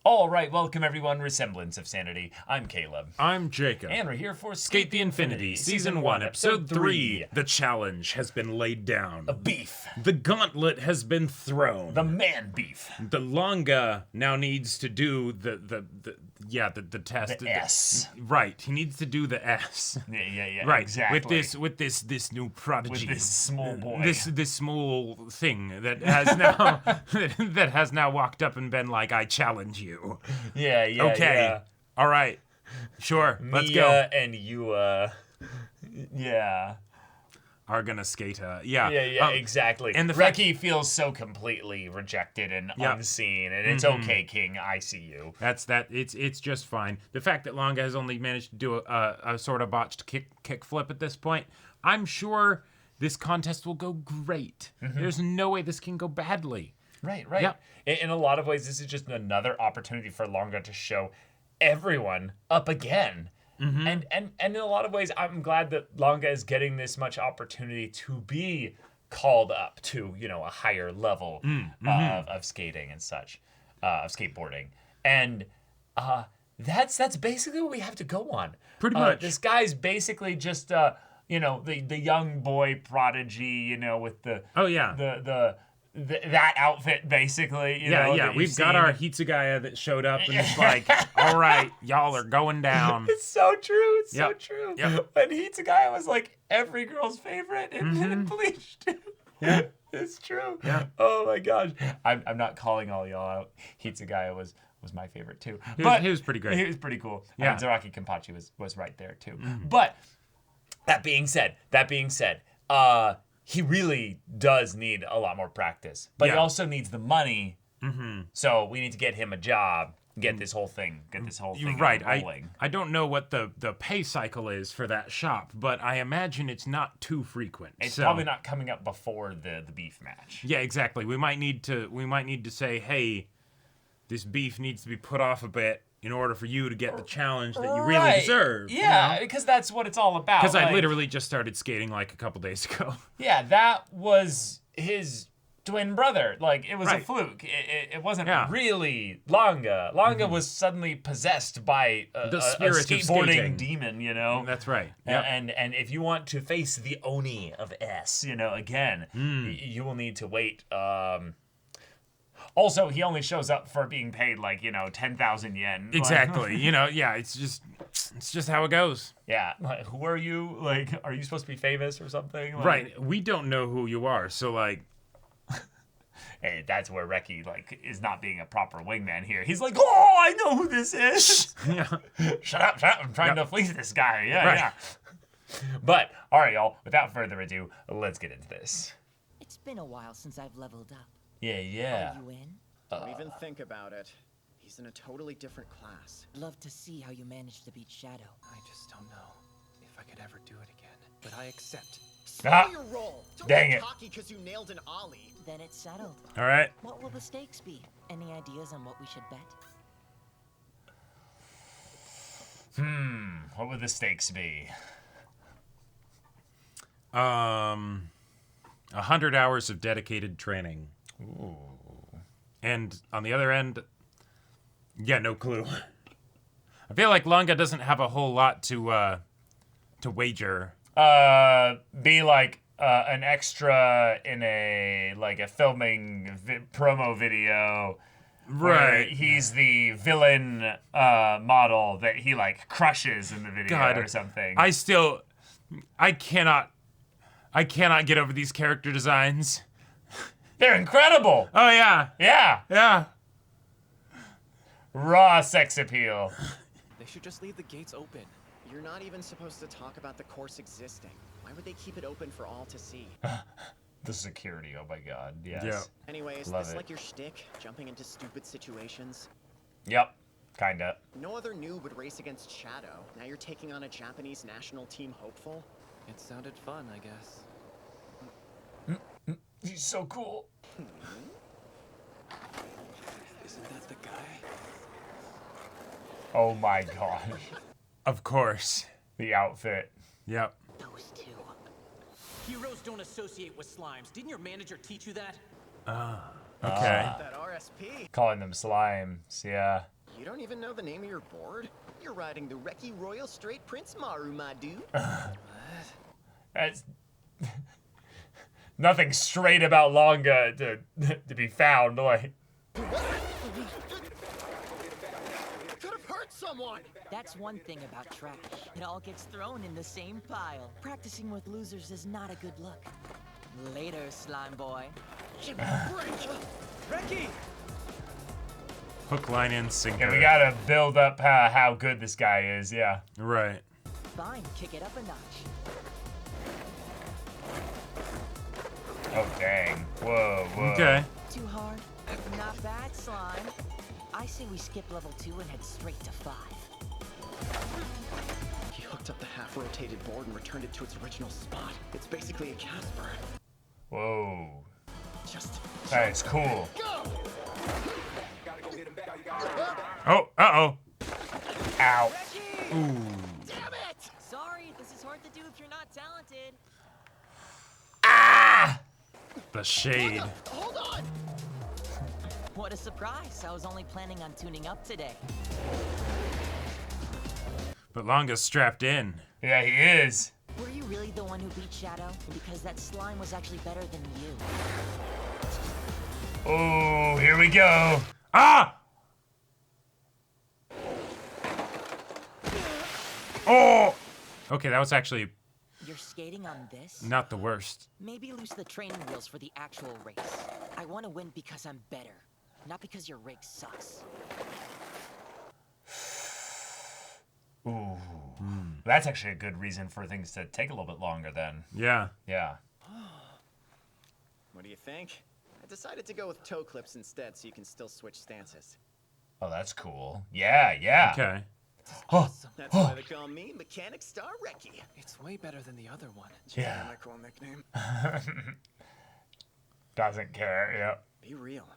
All right, welcome everyone. Semblance of Sanity. I'm Caleb. I'm Jacob. And we're here for Sk8 the Infinity, Season 1, Episode 3. The challenge has been laid down. A beef. The gauntlet has been thrown. The man beef. The Longa now needs to do the test. The S. Right, he needs to do the S. Yeah, right, exactly. With this new prodigy. With this small boy. This small thing that has now that has now walked up and been like, I challenge you. Yeah. Okay. Yeah. All right. Sure. Let's Mia go. and you, yeah. Are gonna skate. Yeah, Exactly. And the Reki feels so completely rejected and unseen, and it's okay, King. I see you. It's just fine. The fact that Longa has only managed to do a sort of botched kick flip at this point, I'm sure this contest will go great. There's no way this can go badly. Right. Yep. In a lot of ways, this is just another opportunity for Longa to show everyone up again. And in a lot of ways, I'm glad that Longa is getting this much opportunity to be called up to, a higher level of skating and such, of skateboarding. And that's basically what we have to go on. Pretty much. This guy's basically just, the young boy prodigy, with the that outfit, basically. We've got our Hitsugaya that showed up, and it's like, all right, y'all are going down. It's so true. It's so true. Yep. And Hitsugaya was like every girl's favorite in Bleach too. Yeah. It's true. Yeah. Oh my gosh. I'm not calling all y'all out. Hitsugaya was my favorite too. He was pretty great. He was pretty cool. Yeah. And Zaraki Kenpachi was right there too. But that being said, he really does need a lot more practice, but he also needs the money. So we need to get him a job, get this whole thing right. rolling. I don't know what the pay cycle is for that shop, but I imagine it's not too frequent. It's probably not coming up before the beef match. Yeah, exactly. We might need to say, hey, this beef needs to be put off a bit in order for you to get the challenge that you really deserve. Yeah, because that's what it's all about. Because I literally just started skating like a couple days ago. Yeah, that was his twin brother. Like, it was a fluke. It wasn't really Longa. Longa was suddenly possessed by the spirit a of skateboarding demon, That's right. Yep. And if you want to face the Oni of S, again, you will need to wait. Also, he only shows up for being paid 10,000 yen. Exactly. It's just how it goes. Yeah. Who are you? Are you supposed to be famous or something? Right. We don't know who you are, so Hey, that's where Reki is not being a proper wingman here. He's like, oh, I know who this is. Shut up. I'm trying to fleece this guy. Yeah. But all right, y'all. Without further ado, let's get into this. It's been a while since I've leveled up. Yeah. Are you in? Don't even think about it. He's in a totally different class. Love to see how you managed to beat Shadow. I just don't know if I could ever do it again. But I accept. Slow your roll. Don't Dang get it. cocky because you nailed an ollie. Then it's settled. all right. What will the stakes be? Any ideas on what we should bet? What would the stakes be? 100 hours of dedicated training. Ooh. And on the other end, no clue. I feel like Longa doesn't have a whole lot to wager. Be like an extra in a filming promo video. Right. He's the villain model that he crushes in the video or something. I cannot get over these character designs. They're incredible. Oh yeah. Yeah. Raw sex appeal. They should just leave the gates open. You're not even supposed to talk about the course existing. Why would they keep it open for all to see? The security, oh my god, yes. Yeah. Anyways, Love this it. like your shtick, jumping into stupid situations? Yep, kinda. No other noob would race against Shadow. Now you're taking on a Japanese national team hopeful? It sounded fun, I guess. He's so cool. Isn't that the guy? Oh my gosh. Of course. The outfit. Yep. Those two. Heroes don't associate with slimes. Didn't your manager teach you that? Okay. That RSP. Calling them slimes, yeah. You don't even know the name of your board? You're riding the Reki Royal Straight Prince Maru, my dude. That's nothing straight about Longa to be found, like. Could have hurt someone. That's one thing about trash. It all gets thrown in the same pile. Practicing with losers is not a good look. Later, slime boy. Reki! Hook, line, and sinker. Yeah, we gotta build up how good this guy is, yeah. Right. Fine, kick it up a notch. Oh, dang. Whoa, whoa. Okay. Too hard? Not bad, slime. I say we skip level 2 and head straight to 5. He hooked up the half-rotated board and returned it to its original spot. It's basically a Casper. Whoa. Just That's cool. go! Oh, uh-oh. Ow. Ooh. Damn it! Sorry, this is hard to do if you're not talented. The shade. Hold on! What a surprise. I was only planning on tuning up today. But Longa's strapped in. Yeah, he is. Were you really the one who beat Shadow? Because that slime was actually better than you. Oh, here we go. Ah! Oh! Okay, that was actually You're skating on this? not the worst. Maybe loose the training wheels for the actual race. I want to win because I'm better, not because your rig sucks. Ooh. That's actually a good reason for things to take a little bit longer then. Yeah. Yeah. What do you think? I decided to go with toe clips instead so you can still switch stances. Oh, that's cool. Yeah, yeah. Okay. That's why they call me Mechanic Star Reki. It's way better than the other one. Yeah. My cool nickname. Doesn't care, yeah. Be real.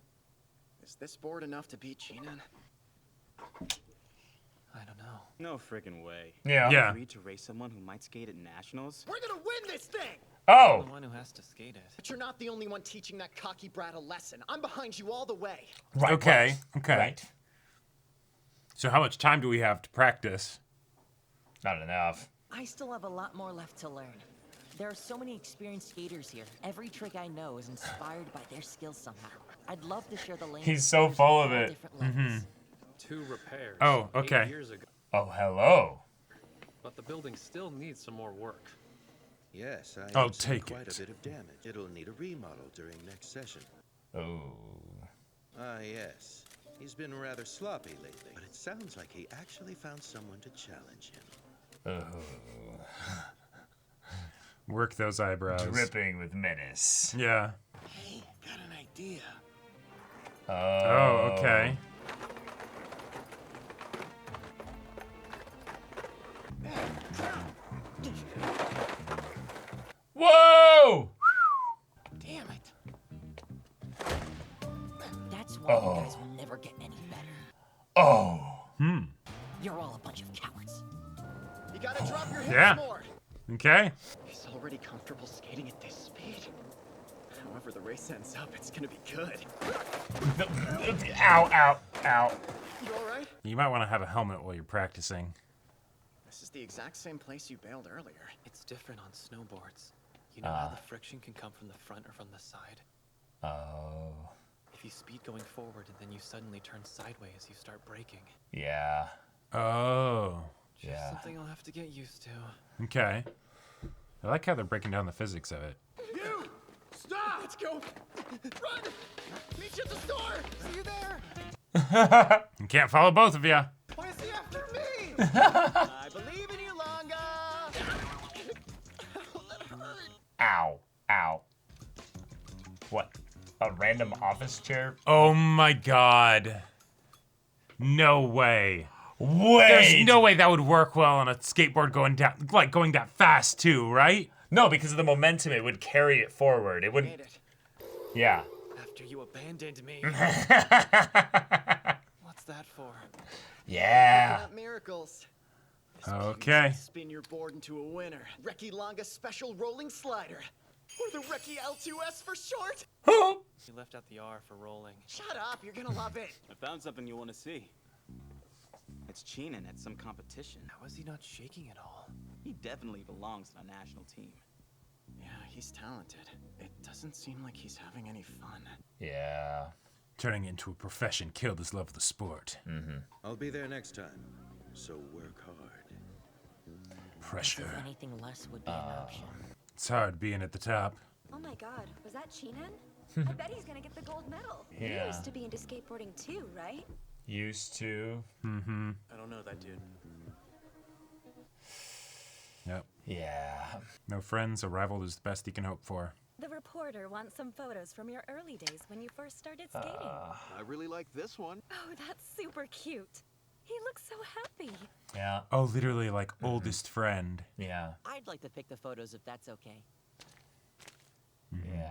Is this board enough to beat Chinan? I don't know. No friggin' way. Yeah. Yeah. Agreed to race someone who might skate at nationals? We're gonna win this thing! Oh, The one who has to skate it. But you're not the only one teaching that cocky brat a lesson. I'm behind you all the way. right. Okay, right. okay. Right. So how much time do we have to practice? Not enough. I still have a lot more left to learn. There are so many experienced skaters here. Every trick I know is inspired by their skills somehow. I'd love to share the lane. He's so full of it. Different levels. 2 repairs. Oh, okay. 8 years ago. Oh, hello. But the building still needs some more work. Yes, I'll have seen take quite it. a bit of damage. It'll need a remodel during next session. Oh. Ah, yes. He's been rather sloppy lately, but it sounds like he actually found someone to challenge him. Oh. Work those eyebrows. Dripping with menace. Yeah. Hey, got an idea. Oh, okay. Whoa! Damn it. That's why you guys will never get any better. Oh. You're all a bunch of cowards. You gotta drop your hips Yeah. more. Okay. He's already comfortable skating at this speed. However the race ends up, it's gonna be good. Ow, ow, ow. You alright? You might want to have a helmet while you're practicing. This is the exact same place you bailed earlier. It's different on snowboards. You know how the friction can come from the front or from the side? Oh. If you speed going forward and then you suddenly turn sideways, you start braking. Yeah. Oh. Just Yeah. something I'll have to get used to. Okay. I like how they're breaking down the physics of it. You! Stop! Let's go! Run! Meet you at the store! See you there! You can't follow both of you. Why is he after me? I believe in you, Longa! That hurt. Ow. Ow. What? A random office chair? Oh my god. No way. Wait! There's no way that would work well on a skateboard going down, like going that fast too, right? No, because of the momentum, it would carry it forward. It wouldn't. Made it. Yeah. After you abandoned me. What's that for? Yeah. Not miracles. This Okay. can spin your board into a winner. Reki Longa Special Rolling Slider. Or the Reki L2S for short. You left out the R for rolling. Shut up, you're gonna love it. I found something you want to see. It's Cheenan at some competition. How is he not shaking at all? He definitely belongs on a national team. Yeah, he's talented. It doesn't seem like he's having any fun. Yeah. Turning it into a profession killed his love of the sport. I'll be there next time, so work hard. As if Pressure. anything less would be an option. It's hard being at the top. Oh my god, was that Cheenan? I bet he's gonna get the gold medal. Yeah. You used to be into skateboarding too, right? Used to. I don't know that dude. Yep. Yeah. No friends, a rival is the best he can hope for. The reporter wants some photos from your early days when you first started skating. I really like this one. Oh, that's super cute. He looks so happy. Yeah. Oh, literally like oldest friend. Yeah. I'd like to pick the photos if that's okay. Yeah.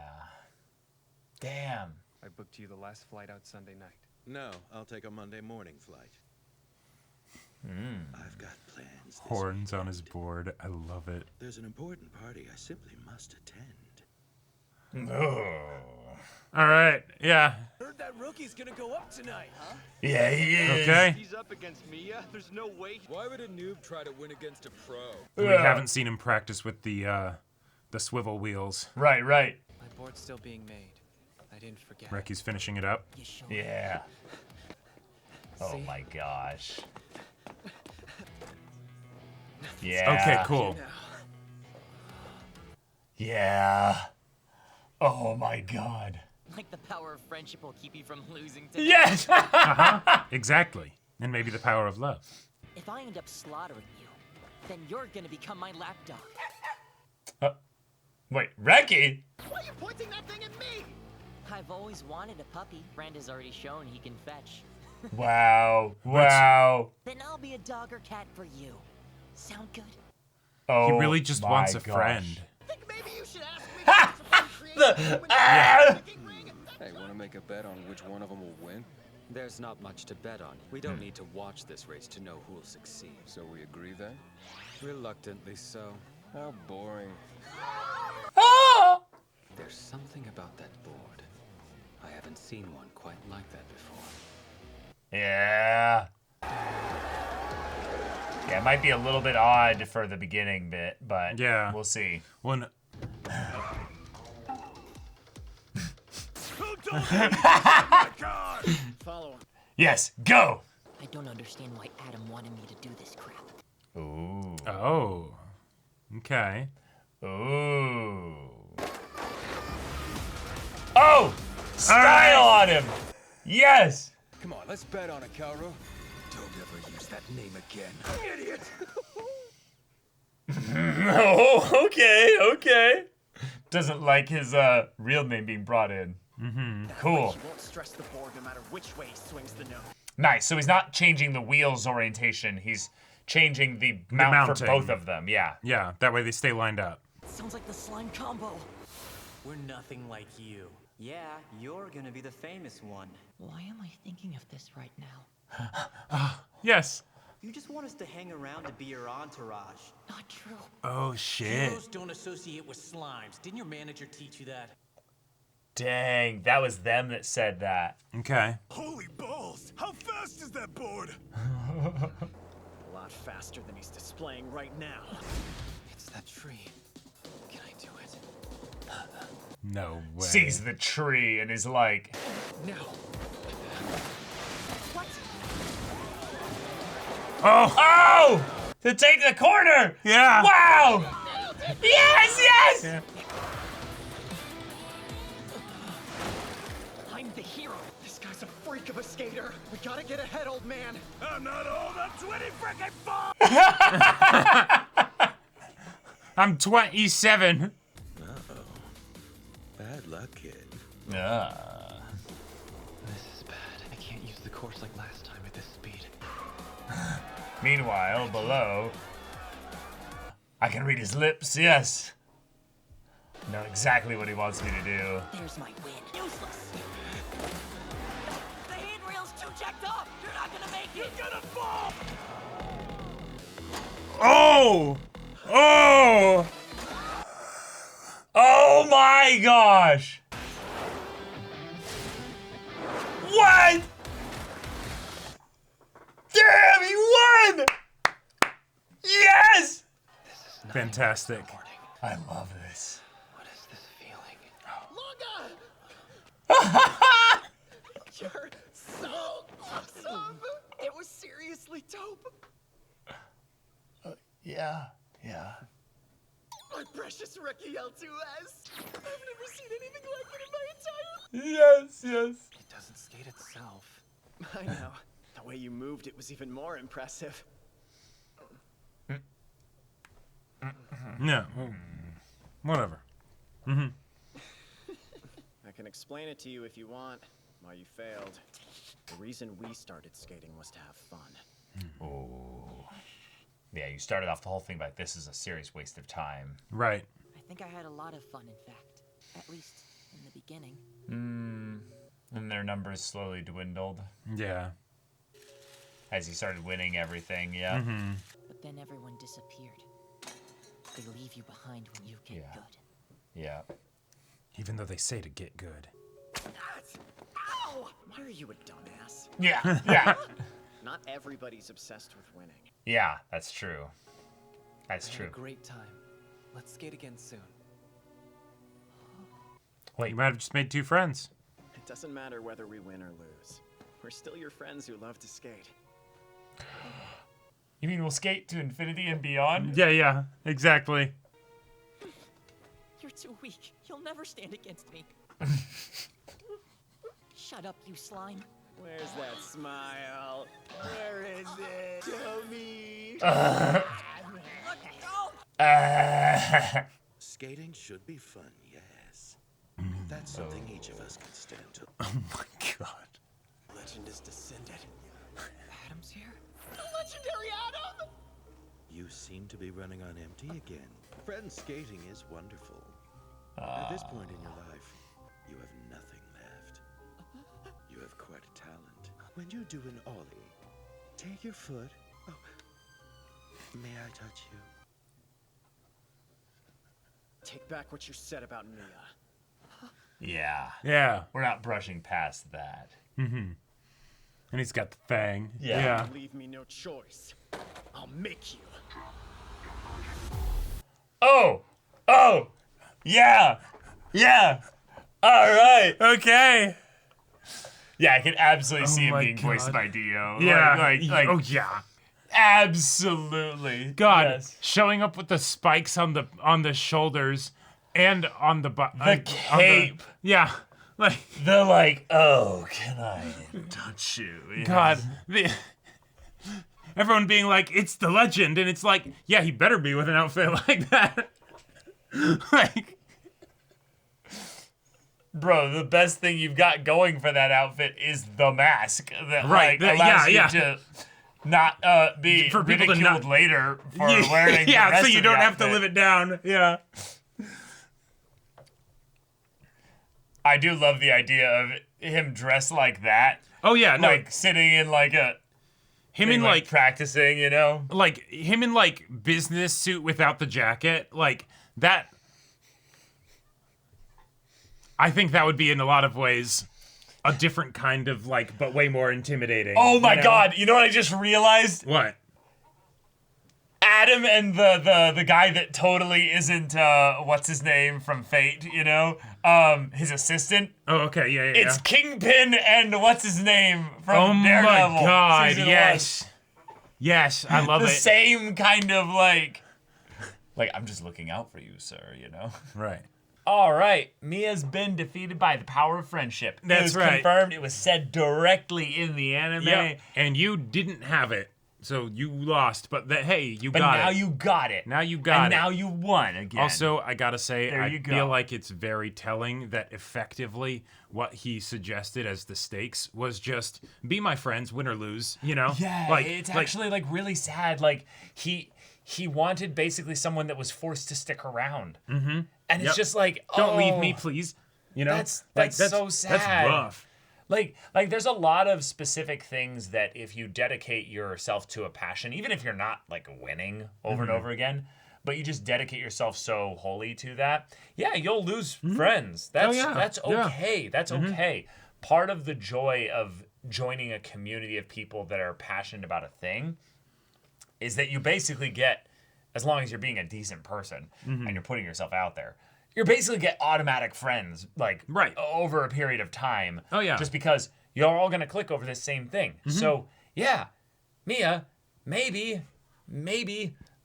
Damn. I booked you the last flight out Sunday night. No, I'll take a Monday morning flight. I've got plans. This Horns on his board. I love it. There's an important party I simply must attend. Oh. All right. Yeah. Heard that rookie's gonna go up tonight, huh? Yeah, he is. Okay. He's up against Mia. There's no way. Why would a noob try to win against a pro? We haven't seen him practice with the swivel wheels. Right, right. My board's still being made. I didn't forget. Recky's finishing it up. You sure? Yeah. Oh See? my gosh. Yeah. Okay, cool. Yeah. Oh my god. Like the power of friendship will keep you from losing today. Yes! Exactly. And maybe the power of love. If I end up slaughtering you, then you're gonna become my lapdog. Wait, Reki? Why are you pointing that thing at me? I've always wanted a puppy. Brand has already shown he can fetch. Wow. Wow. Then I'll be a dog or cat for you. Sound good? Oh, He really just my wants a gosh. friend. Think maybe you should ask me to create a kicking ring? Hey, want to make a bet on which one of them will win? There's not much to bet on. We don't need to watch this race to know who'll succeed. So we agree then? Reluctantly so. How boring. There's something about that board. I haven't seen one quite like that before. Yeah. Yeah, it might be a little bit odd for the beginning bit, but Yeah. we'll see. One. Follow him. Yes, go! I don't understand why Adam wanted me to do this crap. Ooh. Oh. Okay. Ooh. Oh! Style on him! Yes! Come on, let's bet on it, Kaoru. Don't ever use that name again. Idiot! Oh, okay, okay. Doesn't like his real name being brought in. Cool. He won't stress the board no matter which way he swings the note. Nice. So he's not changing the wheels orientation. He's changing the mount for mounting. both of them. Yeah. Yeah, that way they stay lined up. Sounds like the slime combo. We're nothing like you. Yeah, you're gonna be the famous one. Why am I thinking of this right now? Yes. You just want us to hang around to be your entourage. Not true. Oh, shit. Heroes don't associate with slimes. Didn't your manager teach you that? Dang, that was them that said that. Okay. Holy balls! How fast is that board? A lot faster than he's displaying right now. It's that tree. Can I do it? No way. Sees the tree and is like, No. What? oh! To take the corner! Yeah. Wow! Yes, yes! Yeah. I'm the hero. This guy's a freak of a skater. We gotta get ahead, old man. I'm not old, I'm 20 frickin' 4! I'm 27. Bad luck, kid. Yeah. This is bad. I can't use the course like last time at this speed. Meanwhile, below, I can read his lips, yes. Know exactly what he wants me to do. There's my win. Useless. The handrail's too jacked up. You're not gonna make it. You're gonna fall. Oh! Oh! Oh my gosh! What? Damn, he won! Yes! Fantastic. I love this. What is this feeling? Longa! You're so awesome! It was seriously dope. Yeah. My precious rookie L2S. I've never seen anything like it in my entire... Yes. It doesn't skate itself. I know. The way you moved, it was even more impressive. No. Whatever. I can explain it to you if you want. Why you failed. The reason we started skating was to have fun. Oh. Yeah, you started off the whole thing like this is a serious waste of time. Right. I think I had a lot of fun, in fact. At least in the beginning. And their numbers slowly dwindled Yeah. as he started winning everything, yeah. But then everyone disappeared. They leave you behind when you get Yeah. good. Yeah. Even though they say to get good. Ow! Why are you a dumbass? Yeah. Not everybody's obsessed with winning. Yeah, that's true. That's I had true. a great time. Let's skate again soon. Wait, you might have just made 2 friends. It doesn't matter whether we win or lose. We're still your friends who love to skate. You mean we'll skate to infinity and beyond? Yeah, exactly. You're too weak. You'll never stand against me. Shut up, you slime. Where's that smile? Where is it? Show me. Skating should be fun, yes. That's something each of us can stand to. Oh my god. Legend is descended. Adam's here? The legendary Adam! You seem to be running on empty again. Friend skating is wonderful. At this point in your life, you have nothing left. You have quite a talent. When you do an ollie, take your foot. Oh, may I touch you? Take back what you said about Mia. Yeah. We're not brushing past that. And he's got the fang. Yeah. Leave me no choice. I'll make you. Oh! Yeah! All right. Okay. Yeah, I can absolutely see him my being voiced God. by Dio. Yeah. Like, oh yeah. absolutely. God, Yes. showing up with the spikes on the shoulders and on the cape. Yeah. Like They're like, oh, can I touch you? Yeah. God. Everyone being like, it's the legend, and it's like, yeah, he better be with an outfit like that. Like, Bro, the best thing you've got going for that outfit is the mask that Right, allows yeah. you to not be For people to ridiculed not- later for wearing the yeah, rest so you of the don't have to outfit. live it down. Yeah. I do love the idea of him dressed like that. Oh yeah, no. Like sitting in like a him thing, in like practicing, you know? like him in like business suit without the jacket, like that. I think that would be in a lot of ways a different kind of like, but way more intimidating. Oh my you know? God! You know what I just realized? What? Adam and the guy that totally isn't what's his name from Fate, you know, his assistant. Oh, okay, yeah. It's Kingpin and what's his name from Oh Daredevil. my God! season Yes, yes, I love the it. same kind of like I'm just looking out for you, sir. You know. Right. All right, Mia's been defeated by the power of friendship. That's it was right. confirmed. It was said directly in the anime. Yeah. And you didn't have it, so you lost. But hey, you But got now it. you got it. Now you got and it. now you won again. Also, I gotta say, There I you go. feel like it's very telling that effectively what he suggested as the stakes was just be my friends, win or lose. You know? Yeah, like it's actually like really sad. Like he wanted basically someone that was forced to stick around. Mm-hmm. And it's Yep. just like, don't leave oh, me, please. You know? That's Like, so sad. That's rough. Like there's a lot of specific things that if you dedicate yourself to a passion, even if you're not like winning over and over again, but you just dedicate yourself so wholly to that, yeah, you'll lose friends. That's yeah. that's Yeah. okay. That's okay. part of the joy of joining a community of people that are passionate about a thing is that you basically get, as long as you're being a decent person and you're putting yourself out there, you basically get automatic friends, like, over a period of time. Oh, yeah. Just because you're all going to click over this same thing. So, yeah, Mia, maybe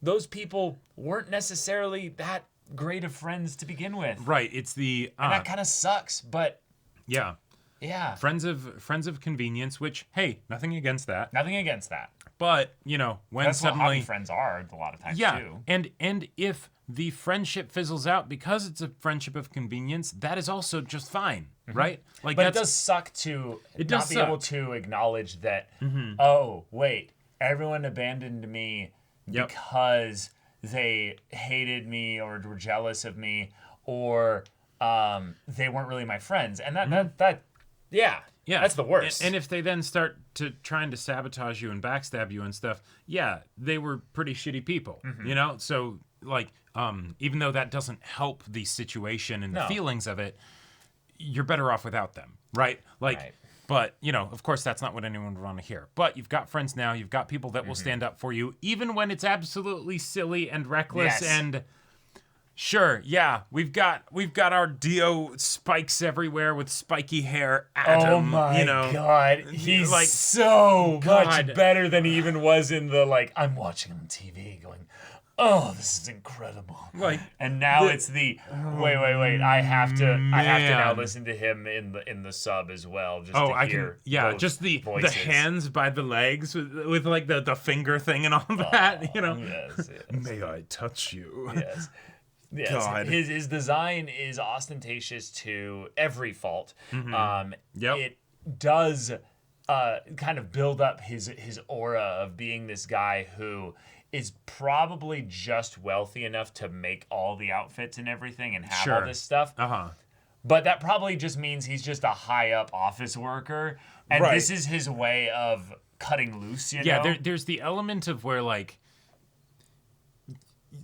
those people weren't necessarily that great of friends to begin with. Right. It's the... and that kind of sucks, but... Yeah. Yeah. Friends of convenience, which, hey, nothing against that. Nothing against that. But, you know, when That's suddenly... what hobby friends are a lot of times, too. And if the friendship fizzles out because it's a friendship of convenience, that is also just fine, right? Like, but it does suck to not be able to acknowledge that, oh, wait, everyone abandoned me because they hated me or were jealous of me or they weren't really my friends. And that that's the worst. And if they then start to trying to sabotage you and backstab you and stuff, they were pretty shitty people, you know? So, like, even though that doesn't help the situation and the feelings of it, you're better off without them, right? Like, but, you know, of course, that's not what anyone would want to hear. But you've got friends now. You've got people that will stand up for you, even when it's absolutely silly and reckless and... Sure, yeah, we've got our Dio spikes everywhere with spiky hair. Adam, oh my god, he's like so much better than he even was in the I'm watching him on TV, going, oh, this is incredible. Like, and now it's the wait, I have to now listen to him in the sub as well. Just to hear just the voices. hands by the legs with like the finger thing and all that, you know. Yes. May I touch you? Yes. Yes, God. His design is ostentatious to every fault. It does kind of build up his aura of being this guy who is probably just wealthy enough to make all the outfits and everything and have all this stuff. But that probably just means he's just a high up office worker, and this is his way of cutting loose. You know? There's the element of where like.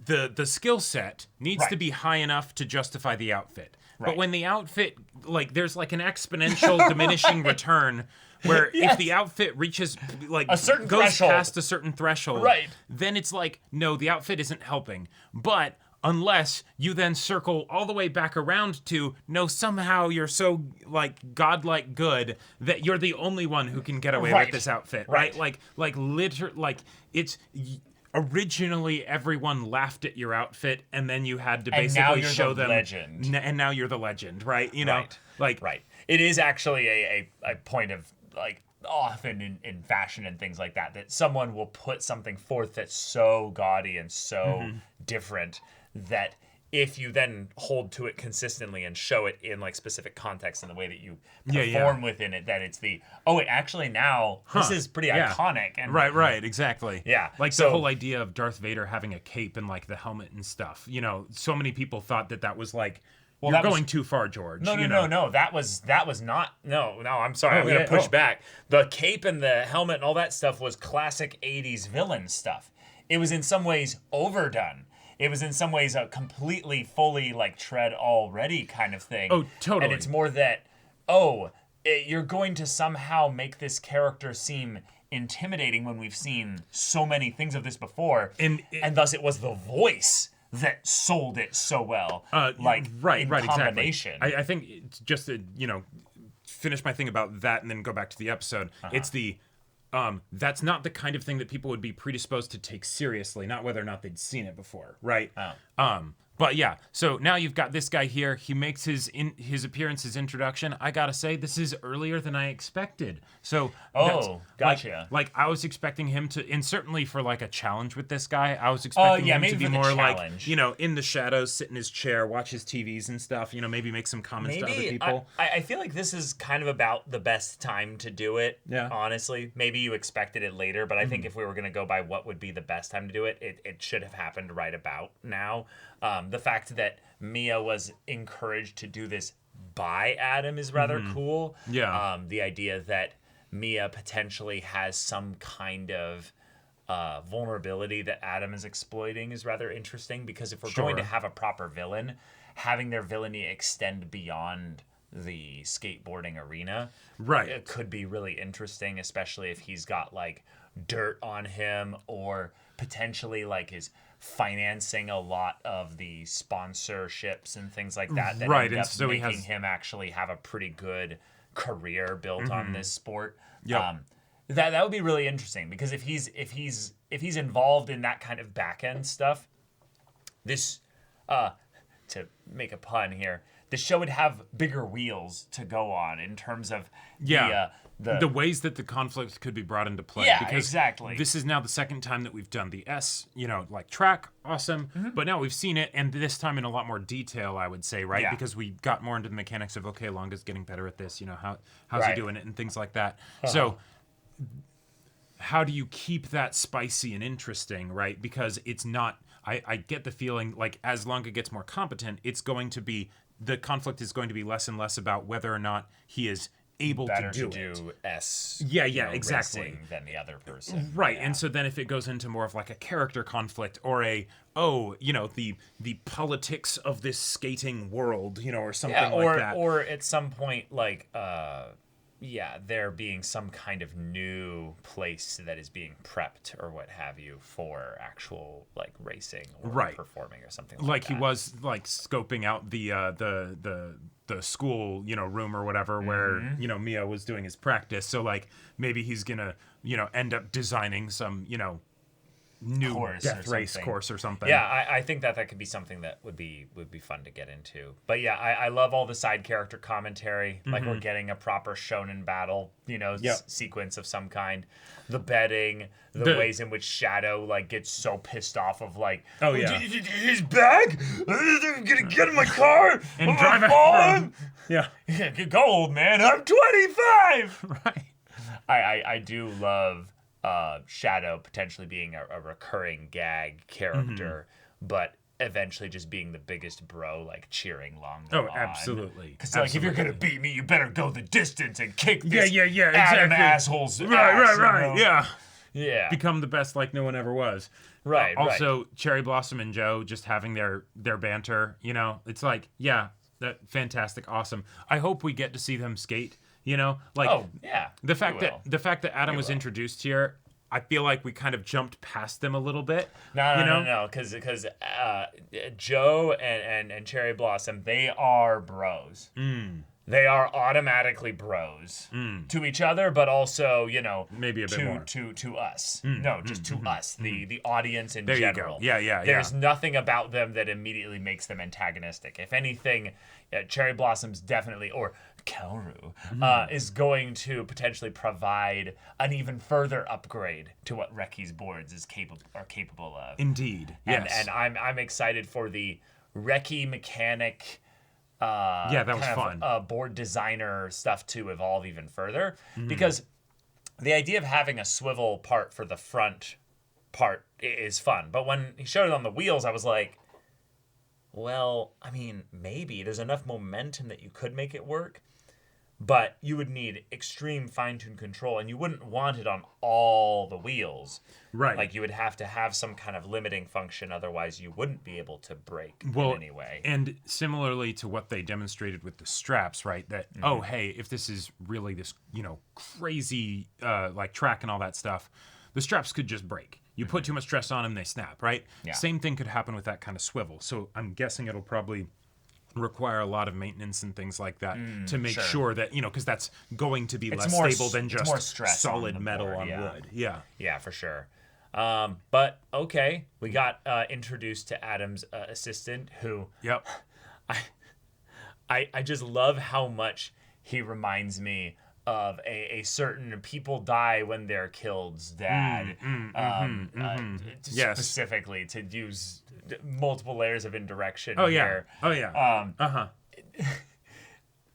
The skill set needs to be high enough to justify the outfit. But when the outfit, like, there's like an exponential diminishing return where if the outfit reaches, like, a certain goes threshold. past a certain threshold, then it's like, no, the outfit isn't helping. But unless you then circle all the way back around to, no, somehow you're so, like, godlike good that you're the only one who can get away with this outfit, right? Like it's... Originally, everyone laughed at your outfit, and then you had to basically show them. Legend. And now you're the legend, right? You know, It is actually a point of like often in fashion and things like that someone will put something forth that's so gaudy and so different that if you then hold to it consistently and show it in like specific context in the way that you perform within it, that it's actually now this is pretty iconic. And right, exactly. Yeah. Like the whole idea of Darth Vader having a cape and like the helmet and stuff. You know, so many people thought that was like, you're going too far, George. No. That was not. No. I'm sorry. I'm going to push back. The cape and the helmet and all that stuff was classic 80s villain stuff. It was in some ways overdone. It was in some ways a completely, fully, like, tread already kind of thing. Oh, totally. And it's more that, you're going to somehow make this character seem intimidating when we've seen so many things of this before. And thus it was the voice that sold it so well. In combination. Exactly. I think it's just to, finish my thing about that and then go back to the episode. It's the... that's not the kind of thing that people would be predisposed to take seriously, not whether or not they'd seen it before, right? But yeah, so now you've got this guy here. He makes his appearance, his introduction. I gotta say, this is earlier than I expected. So, gotcha. Like I was expecting him to, and certainly for like a challenge with this guy, I was expecting him to be more like, in the shadows, sit in his chair, watch his TVs and stuff. Maybe make some comments to other people. I feel like this is kind of about the best time to do it. Yeah. Honestly, maybe you expected it later, but I think if we were gonna go by what would be the best time to do it, it should have happened right about now. The fact that Mia was encouraged to do this by Adam is rather cool. Yeah. The idea that Mia potentially has some kind of vulnerability that Adam is exploiting is rather interesting, because if we're going to have a proper villain, having their villainy extend beyond the skateboarding arena. Right. It could be really interesting, especially if he's got like dirt on him or potentially like is financing a lot of the sponsorships and things like that Right, end and up so he making has- him actually have a pretty good career built on this sport. Yep. That would be really interesting because if he's involved in that kind of back end stuff, this to make a pun here, the show would have bigger wheels to go on in terms of the ways that the conflict could be brought into play. Yeah, because exactly. This is now the second time that we've done the like track, awesome. But now we've seen it, and this time in a lot more detail, I would say, right? Yeah. Because we got more into the mechanics of, okay, Longa's getting better at this, how's he Right. doing it, and things like that. So how do you keep that spicy and interesting, right? Because it's not, I get the feeling like as Longa gets more competent, the conflict is going to be less and less about whether or not he is able better to do to it. do S Exactly. racing than the other person. Right. Yeah. And so then if it goes into more of like a character conflict or the politics of this skating world, or something like that. Or at some point like there being some kind of new place that is being prepped or what have you for actual like racing or Right. performing or something like that. he was like scoping out the school, room or whatever where, Mia was doing his practice. So like maybe he's gonna, end up designing some, new Course death or race something. course or something. Yeah, I think that could be something that would be fun to get into. But yeah, I love all the side character commentary. Like we're getting a proper shonen battle, sequence of some kind. The betting, the ways in which Shadow like gets so pissed off of like, Oh, yeah. his bag, I'm gonna get in my car And drive after him. Yeah. Go, old man. I'm 25. Right. I do love Shadow potentially being a recurring gag character, but eventually just being the biggest bro, like cheering Longa on. Absolutely. Because like, if you're gonna beat me, you better go the distance and kick this Yeah, Adam exactly. asshole's ass, Right. Yeah. Yeah. Become the best like no one ever was. Right. Also, Cherry Blossom and Joe just having their banter, it's like, that fantastic, awesome. I hope we get to see them skate, like Oh, yeah. the fact we will. that Adam was introduced here, I feel like we kind of jumped past them a little bit. No, because Joe and Cherry Blossom, they are bros. They are automatically bros to each other, but also, Maybe a bit more. to us. No, just to us, the audience in There you go. general. Yeah. There's nothing about them that immediately makes them antagonistic. If anything, Cherry Blossom's definitely, or Kaoru, is going to potentially provide an even further upgrade to what Reki's boards are capable of. Indeed. And, Yes. and I'm excited for the Reki mechanic. That was kind fun. of, board designer stuff to evolve even further, because the idea of having a swivel part for the front part is fun. But when he showed it on the wheels, I was like, well, I mean, maybe there's enough momentum that you could make it work, but you would need extreme fine-tuned control, and you wouldn't want it on all the wheels. Right. Like, you would have to have some kind of limiting function, otherwise you wouldn't be able to break in any way. And similarly to what they demonstrated with the straps, right? That, hey, if this is really this, crazy, like track and all that stuff, the straps could just break. You put too much stress on them, they snap, right? Yeah. Same thing could happen with that kind of swivel. So I'm guessing it'll probably require a lot of maintenance and things like that to make sure that, because that's going to be less more stable than it's just more stress solid on the metal board, on yeah. wood. Yeah. Yeah, for sure. But okay, we got introduced to Adam's assistant, who Yep. I just love how much he reminds me of a certain people die when they're killed's dad. Yes. Specifically, to use multiple layers of indirection. Oh, yeah. here. Oh, yeah.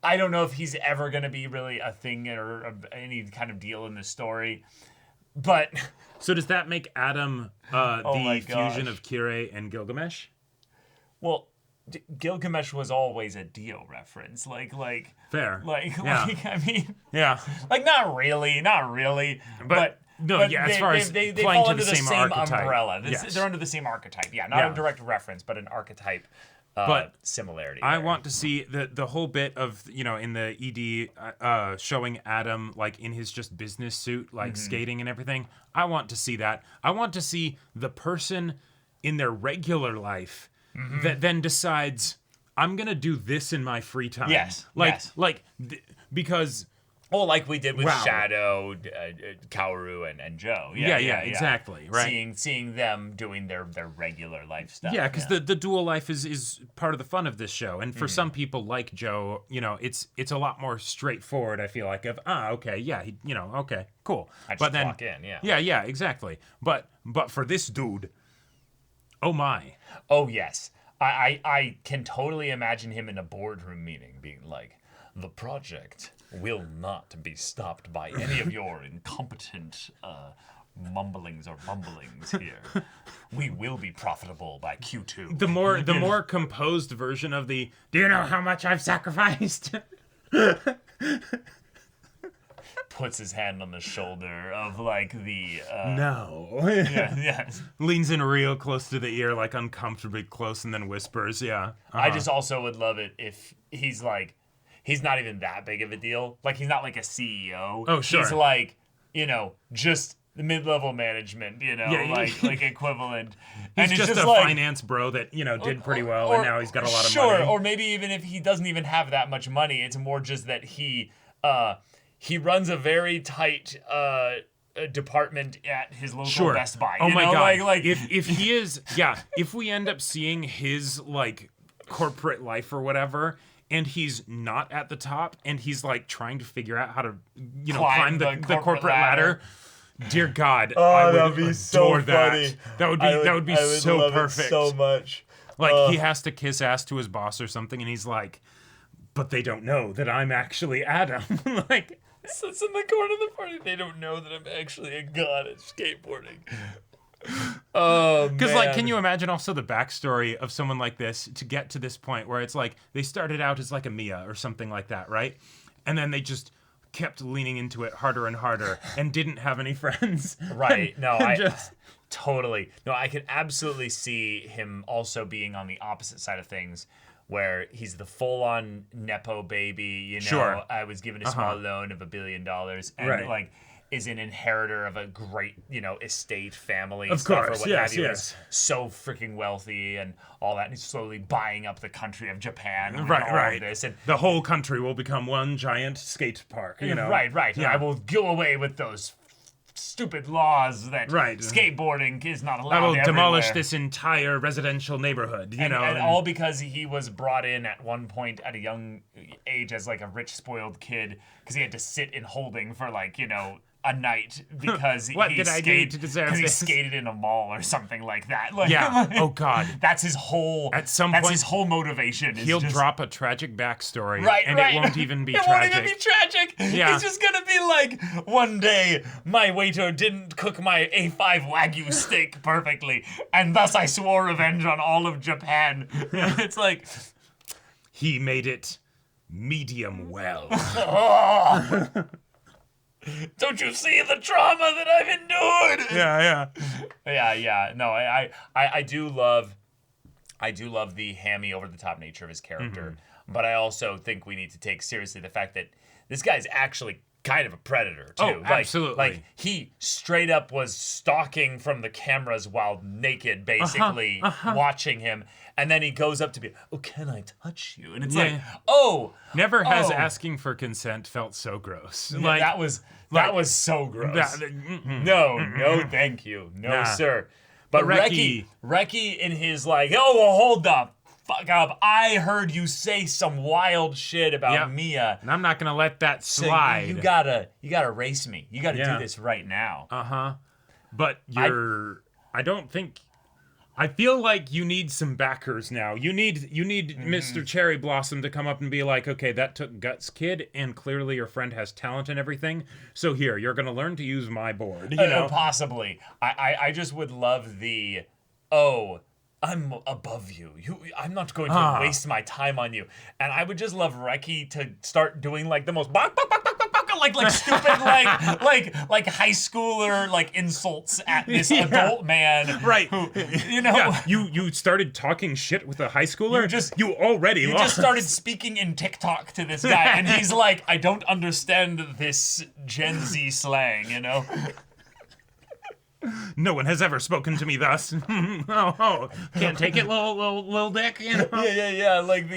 I don't know if he's ever going to be really a thing or any kind of deal in the story, but So does that make Adam my the gosh. fusion of Kirei and Gilgamesh? well, Gilgamesh was always a Dio reference, like Fair. I mean, Yeah. like not really, but no, but yeah, as they, far as they playing fall to under the the same same archetype. umbrella. Yes. They're under the same archetype. Yeah, not Yeah. a direct reference, but an archetype similarity. I there. want to see the whole bit of, in the ED showing Adam like in his just business suit, like skating and everything. I want to see that. I want to see the person in their regular life that then decides, I'm going to do this in my free time. Yes. Because... Well, like we did with Shadow, Kaoru, and Joe. Yeah, exactly. Right. Seeing them doing their regular life stuff. Yeah, because the dual life is part of the fun of this show, and for some people like Joe, it's a lot more straightforward. I feel like okay, okay, cool. I just walk in, yeah, exactly. But for this dude, oh my, oh yes, I can totally imagine him in a boardroom meeting being like, the project will not be stopped by any of your incompetent mumblings or mumblings here. We will be profitable by Q2. The more composed version of the, do you know how much I've sacrificed? Puts his hand on the shoulder of like the no. yeah. Leans in real close to the ear, like uncomfortably close, and then whispers, I just also would love it if he's like, he's not even that big of a deal. Like, he's not like a CEO. Oh, sure. He's like, just the mid-level management, like equivalent. He's just a finance bro that, did pretty well, and now he's got a lot of money. Or maybe even if he doesn't even have that much money, it's more just that he runs a very tight department at his local Best Buy. Oh my God. Like, if he is, if we end up seeing his, like, corporate life or whatever, and he's not at the top, and he's like trying to figure out how to, climb the corporate ladder. Dear God, I would be so funny. That would be so perfect. So much. Like he has to kiss ass to his boss or something, and he's like, "But they don't know that I'm actually Adam." Like, sits in the corner of the party. They don't know that I'm actually a god at skateboarding. Oh, because like, can you imagine also the backstory of someone like this to get to this point where it's like they started out as like a Mia or something like that, right? And then they just kept leaning into it harder and harder and didn't have any friends. Right. Totally. No, I could absolutely see him also being on the opposite side of things, where he's the full-on Nepo baby, I was given a small loan of $1 billion, and like is an inheritor of a great, estate family of stuff course, or what have you. Is so freaking wealthy and all that, and he's slowly buying up the country of Japan. And all of this, and the whole country will become one giant skate park. Right. Yeah. I will go away with those stupid laws that skateboarding is not allowed. I will everywhere. Demolish this entire residential neighborhood. And all because he was brought in at one point at a young age as like a rich, spoiled kid, because he had to sit in holding for like a night because what did I do to deserve this? He skated in a mall or something like that. Like, oh God. That's his whole. At some point, his whole motivation. He'll drop a tragic backstory, and it won't even be tragic. It won't even be tragic. Yeah. He's just gonna be like, one day my waiter didn't cook my A5 Wagyu steak perfectly, and thus I swore revenge on all of Japan. It's like he made it medium well. Don't you see the trauma that I've endured? Yeah. No, I do love the hammy over the top nature of his character, but I also think we need to take seriously the fact that this guy's actually kind of a predator too. Oh, absolutely. Like he straight up was stalking from the cameras while naked, basically watching him, and then he goes up to me, "Oh, can I touch you?" And it's like, "Oh." Never has asking for consent felt so gross. Yeah, like that was so gross. No, thank you, no sir. But Reki in his like, "Oh, well, hold up. Fuck up. I heard you say some wild shit about Mia. And I'm not gonna let that slide. So you gotta race me. You gotta do this right now." But I feel like you need some backers now. You need Mr. Cherry Blossom to come up and be like, "Okay, that took guts, kid, and clearly your friend has talent and everything. So here, you're gonna learn to use my board." Possibly. I just would love the I'm above you. I'm not going to waste my time on you. And I would just love Reki to start doing like the most like stupid like high schooler like insults at this adult man, Right. Who, you know, Yeah, you started talking shit with a high schooler. You already you lost. just started speaking in TikTok to this guy, and he's like, I don't understand this Gen Z slang, you know. No one has ever spoken to me thus. oh, can't take it, little dick. You know? Yeah. Like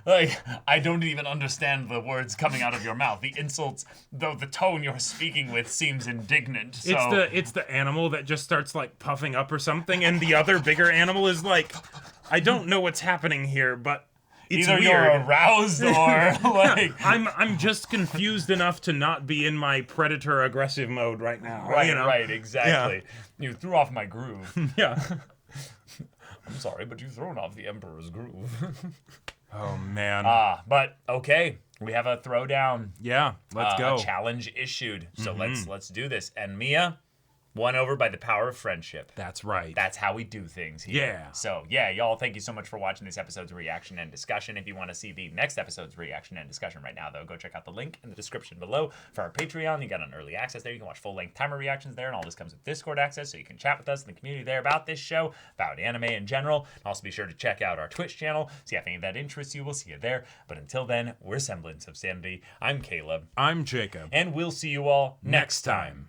like I don't even understand the words coming out of your mouth. The insults, though the tone you're speaking with seems indignant. So. It's the animal that just starts like puffing up or something, and the other bigger animal is like, I don't know what's happening here, but. It's either weird. you're aroused or like I'm just confused enough to not be in my predator aggressive mode right now. Right, you know? right, exactly. Yeah. You threw off my groove. Yeah. I'm sorry, but you've thrown off the Emperor's groove. Oh man. But okay, we have a throwdown. Yeah, let's go. A challenge issued. So let's do this. And Mia, won over by the power of friendship. That's right. That's how we do things here. Yeah. So, yeah, y'all, thank you so much for watching this episode's reaction and discussion. If you want to see the next episode's reaction and discussion right now, though, go check out the link in the description below for our Patreon. You got an early access there. You can watch full-length timer reactions there, and all this comes with Discord access, so you can chat with us in the community there about this show, about anime in general. And also be sure to check out our Twitch channel, see if any of that interests you. We'll see you there. But until then, we're Semblance of Sanity. I'm Caleb. I'm Jacob. And we'll see you all next time.